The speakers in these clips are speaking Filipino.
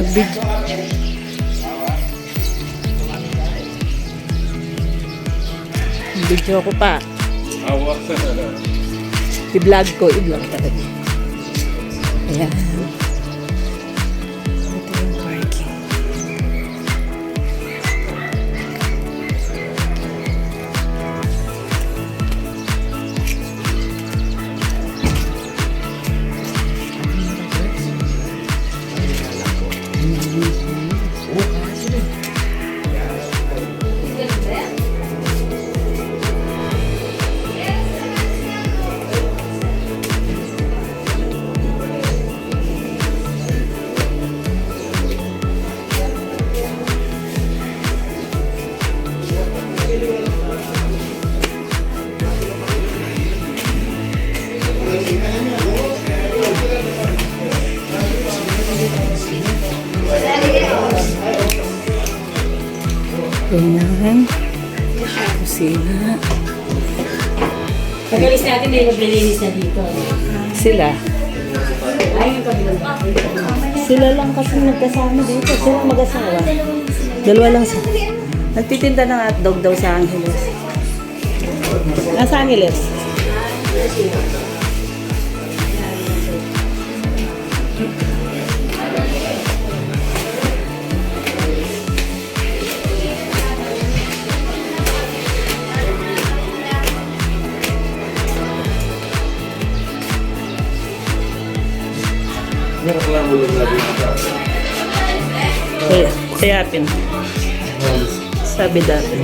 Mag-video. Video ko pa. I-vlog ko. I-vlog talaga. Ayan. Ito yung parking. Ayan. Kusina. Pag-alis natin, may maglilinis na dito. Sila. Ay, yung kabilang. Sila lang kasi nagkasama dito. Sila mag-asawa. Dalawa lang sila. Nagtitinda ng hotdog daw sa Angeles. Nasa Angeles? Sayapin. Sabi dati.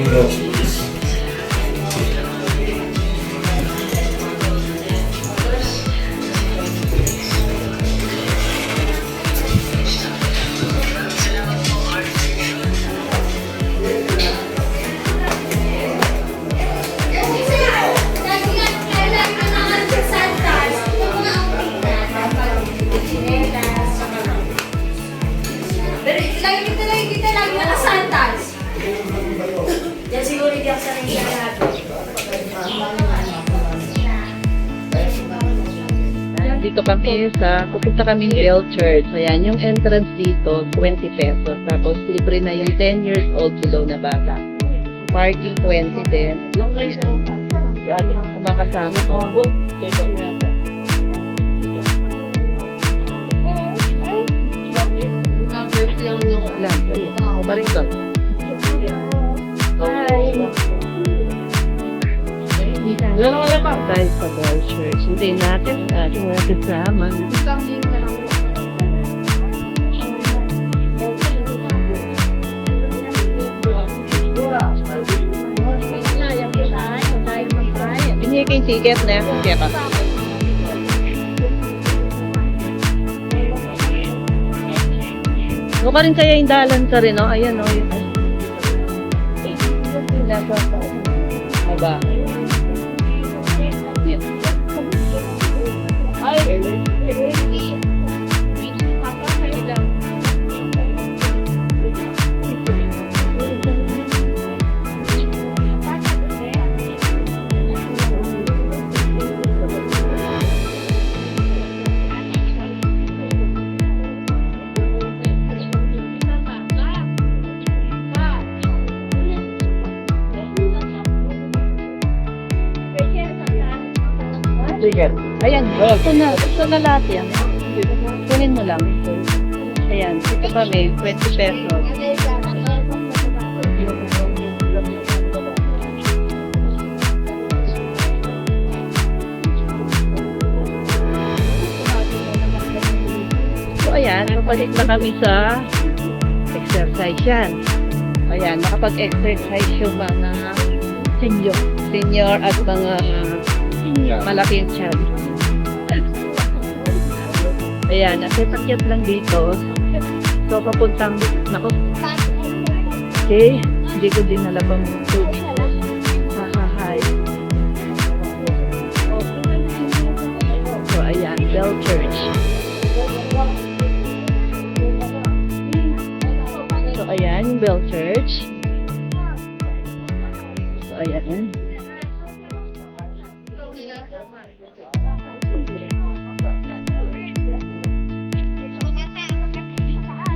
Kita lagi nakasantas. Yan siguro hindi ako sanay siya natin. Dito kami pupunta kami Bell Church. Ayan, yung entrance dito, 20 pesos. Tapos libre na yung 10 years old below na bata. Parking 20 din. Yung mga kasama ko. Lang. Ako ba rin to? Wala pa tayo sa Bell Church. Hindi natin ating mga kasama. Binigay kayong ticket na. Kaya ka. Ano ka rin kaya yung dalan ka rin, no? Ayan, no? Aba. Sige. Ayan, ito na lahat yan. Kunin mo lang. Ayan, ito kami, 20 pesos. So ayan, napalik na kami sa exercise yan. Ayan, nakapag-exercise yung mga senior at mga malaking tiyan. Ayan, nasipakyat lang dito. So, papuntang, naku. Okay, hindi ko dinala pang tubig. Hahahay. So, ayan, Bell Church. So, ayan, yung Bell Church. So, ayan.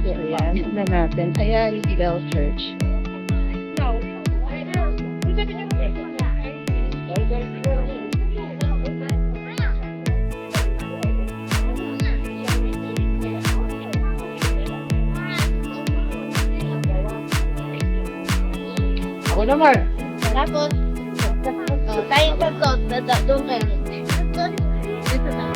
So, ayan. na natin. Ayan, Bell Church. Ako naman. Tapos, tayong tatlo, doon kayo. Dito na.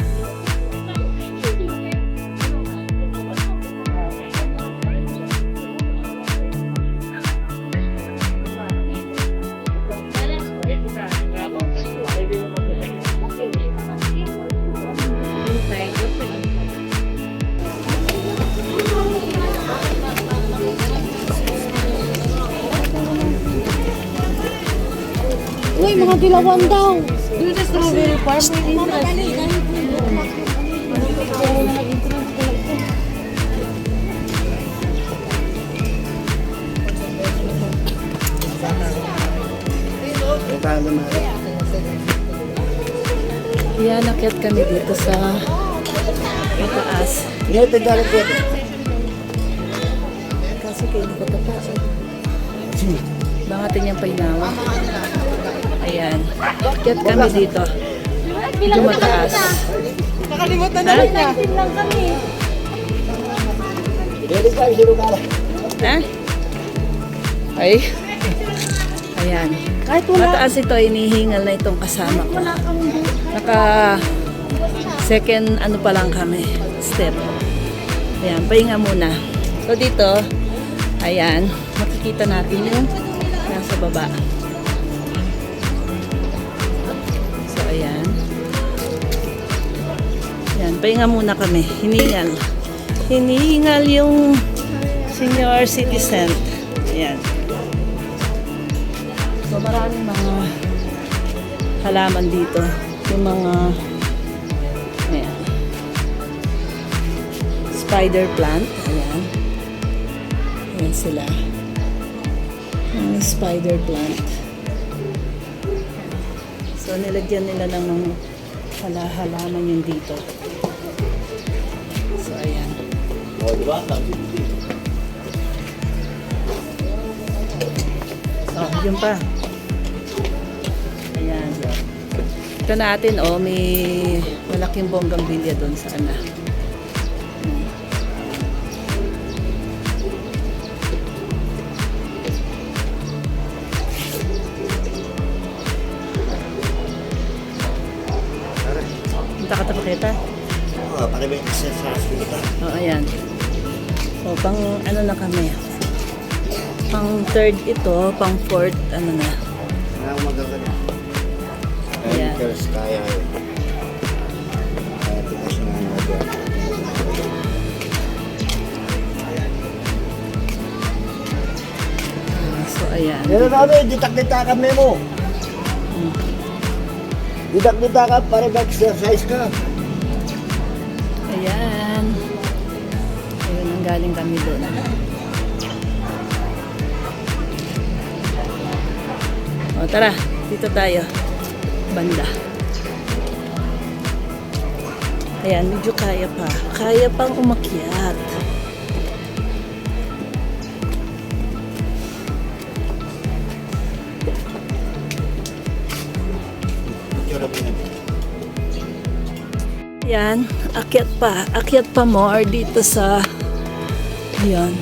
Uy, mga dilawan daw. Doon sa strawberry farm. Ayan, nakyat kami dito sa mataas. Kasi kayo hindi ko tapas. Bangatin niyang painawa. Ayan. Nakyat kami dito. Medyo mataas. Nakalimutan na rin niya. lang kami. Ha? Ay. Ayan. Kahit wala. Mataas ito, inihingal na itong kasama ko. Naka second ano pa lang kami, step. Ayan, pahinga muna. So dito, ayan, makikita natin yung nasa baba. So ayan. Ayan, pahinga muna kami. Hiningal. Hiningal yung senior citizen. Ayan. So maraming mga halaman dito. Yung mga ayan, spider plant. Ayan. Ayan sila. Yung spider plant. So nilagyan nila ng mga halaman yung dito. So ayan. Oh, yun pa. Ayan. Ito natin, oh, may malaking bonggambilya doon sa ana. Punta ka tapakita? Oo, para may isa sa hospital. Oh, ayan. So, pang ano na kami. Pang third ito, pang fourth, ano na. Ang magaganda. Ayan. First kaya yun. Kaya tinas na ang magaganda. So, ayan. Meron namin, ditak-dita kami mo. Ditak-dita ka para mag-exercise ka. Ayan. Ayun, ang galing kami doon. O, tara. Dito tayo. Banda. Ayan, medyo kaya pa. Kaya pang umakyat. Ayan, akyat pa. Akyat pa more dito sa ayan.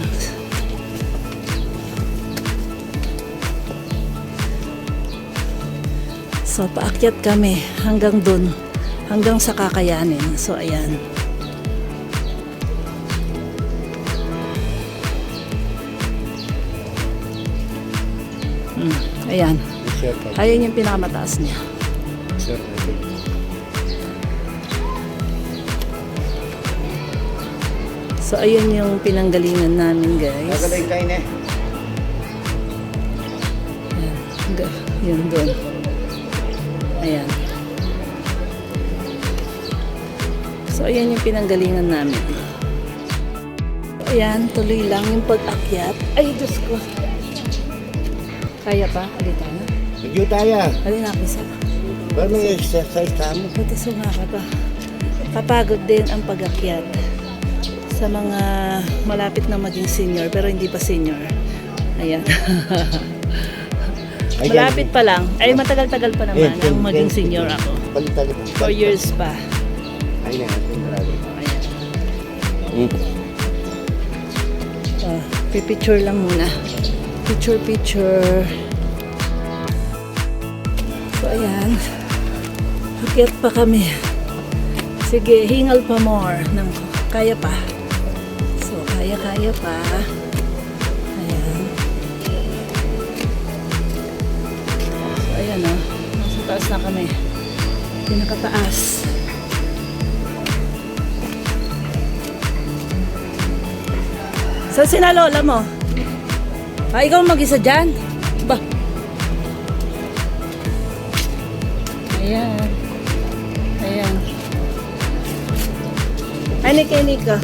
So, paakyat kami hanggang dun. Hanggang sa kakayanin. So, ayan. Ayan. Ayan yung pinakamataas niya. So, ayan yung pinanggalingan namin, guys. Nagaling kayo na. Ayan. Yun doon. Ayan. So, ayan yung pinanggalingan namin. So, ayan, tuloy lang yung pag-akyat. Ay, Diyos ko. Kaya pa? Alita na? Medyo tayo. Alin ako isa. Para may exercise ka mo. Buti sumaka pa. Kapagod din ang pag-akyat. sa mga malapit na maging senior pero hindi pa senior. Ayan. Malapit pa lang. Ay, matagal-tagal pa naman ang maging senior ako. 4 years pa. Ayun na. Ayan. Picture lang muna. Picture. So, ayan. Akyat pa kami. Sige, hingal pa more. Kaya pa. So, kaya pa. Ayan. So, ayan o. Nasa taas na kami. Pinakataas. Saan sina lola mo? Ikaw mag-isa dyan? Ba? Ayan. Ay, Nika.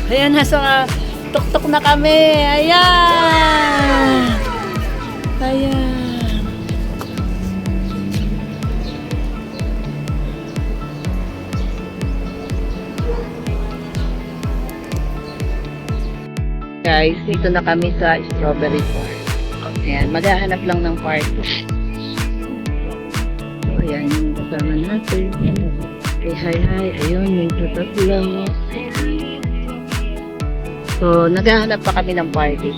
Ayan, nasa tuktok na kami. Ayan. Guys, dito na kami sa Strawberry Farm. Ayan, maghahanap lang ng party. So, ayan yung kasama natin. Okay, hi. Ayun, yung tatlo. So, naghahanap pa kami ng party.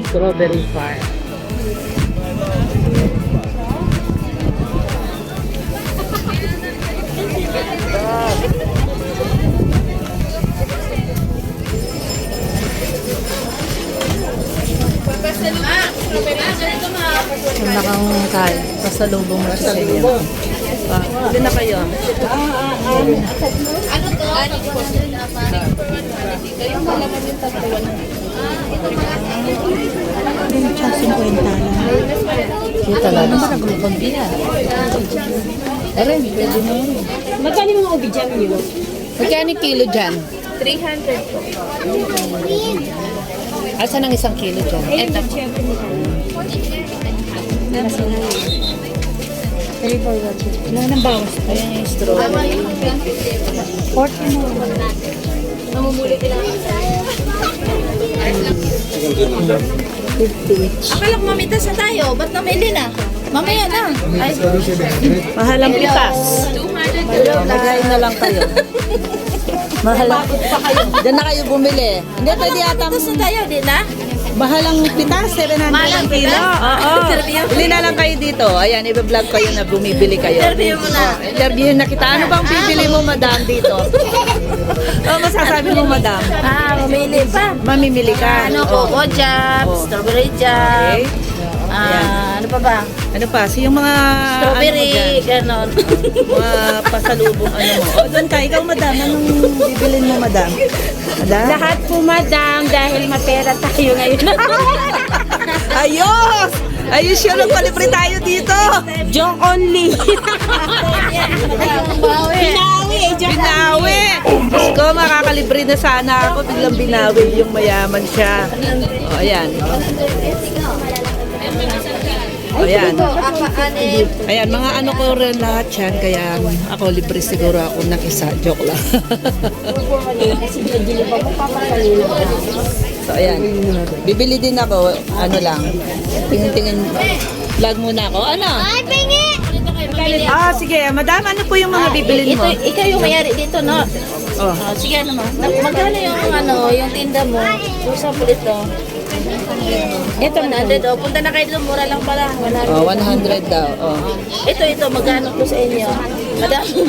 Strawberry Farm. Wala kang kain. Pasalubong mo sa inyo. Hindi na kayo. Kita lang. Magkano mga ubi dyan nyo? Magkano kilo dyan? 300 po. Asan ang isang kilo dyan? Ito po. Wala nang bawas. Ayan yung strawberry. 40 mo. Mamumulit lang. Akala ko mamitas na tayo. Ba't namili na? Mamaya na. Ay, Mahal ang pitas. 200. Magay na lang kayo. Mahal ang Diyan na kayo bumili. Hindi, pwede yata. Mamitas na tayo, di na? Mahal ang pitas. 700 Mahal ang ang kilo. pitas? Oo. Bili na lang kayo dito. Ayan, i-vlog kayo na bumibili kayo. Interview mo na. Interview na kita. Ano bang bibili mo, madam, dito? Masasabi mo, madam? Mamili pa. Mamimili ka. Ano, Oo. coco jam, Oh. strawberry jam. Okay. Ano pa ba? Ano pa? So, yung mga Strawberry, ano mo dyan? ganon. Mga pasalubong ano mo. O, doon ka. Ikaw, madam. Anong bibilin mo, madam? Madam? Lahat po, madam, dahil mapera tayo ngayon. Ayos! Ayos yun. Nagpalibre tayo dito. Joke only. Pinawi eh, joke. Binawi! Diyos ko, makakalibre na sana ako. Biglang binawi yung mayaman siya. O, ayan. Ayan. Ayan, mga ano ko rin lahat yan. Kaya ako libre siguro ako ng isa. Joke lang. So, ayan. Bibili din ako. Ano lang. Tingin-tingin. Vlog muna ako. Ano? Ay, pingi! Sige. Madam, ano po yung mga bibilin mo? Ikaw yung mayari dito, no? Oh. Sige naman. Magkano yung tinda mo? For example, ito. Ito, 100. Punta na kayo doon. Mura lang pala. 100. Oh, 100 daw. Oh. Ito, magkano po sa inyo? Madami.